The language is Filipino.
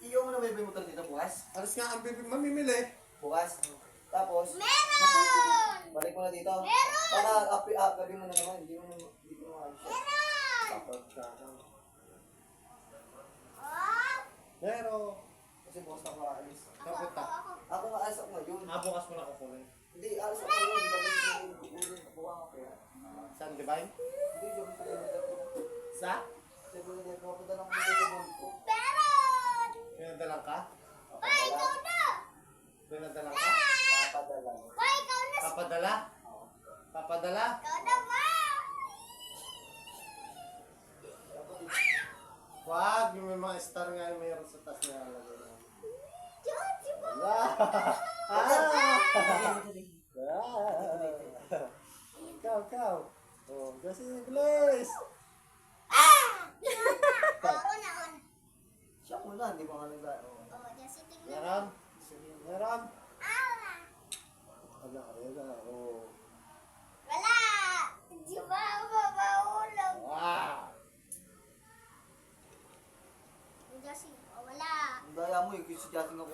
Iyo mo na may motor dito bukas? Alas nga ang bibi mamimili. Bukas? Tapos? Meron! Balik mo na dito? Meron! Para gabi mo na naman, hindi mo ayos. Meron! Tapos ka. Oh! Pero, Kasi bukas na makaalis. kapunta. Ako maalis ako ngayon. Bukas mo na kukunin. Hindi, alis ako ngayon. Gagawin ko ulit. Nakuha ko kaya. Saan, Divine? Hindi, gawin ko ulit. Sa? Sabi ko ulit, mapunta lang ko. Meron! Pinadalang ka? Pa, ikaw na! Pinadalang ka? Papadala. Pa, ikaw na! Papadala? Papadala? Ikaw na ba? Wag, yung may mga star nga yung mayroon sa taas na nalagay na. George, ba? Ikaw. Oh, kasi Blaze. Ako na. Siya mo na, hindi mo nga nagdaan. Oh, just tingnan. Meron? Meron? Ah! Wala, wala. Oh. Wala! Di ba ako mabahulog? Wow. Jesse, oh, wala. Ang daya mo, yung si Justin ako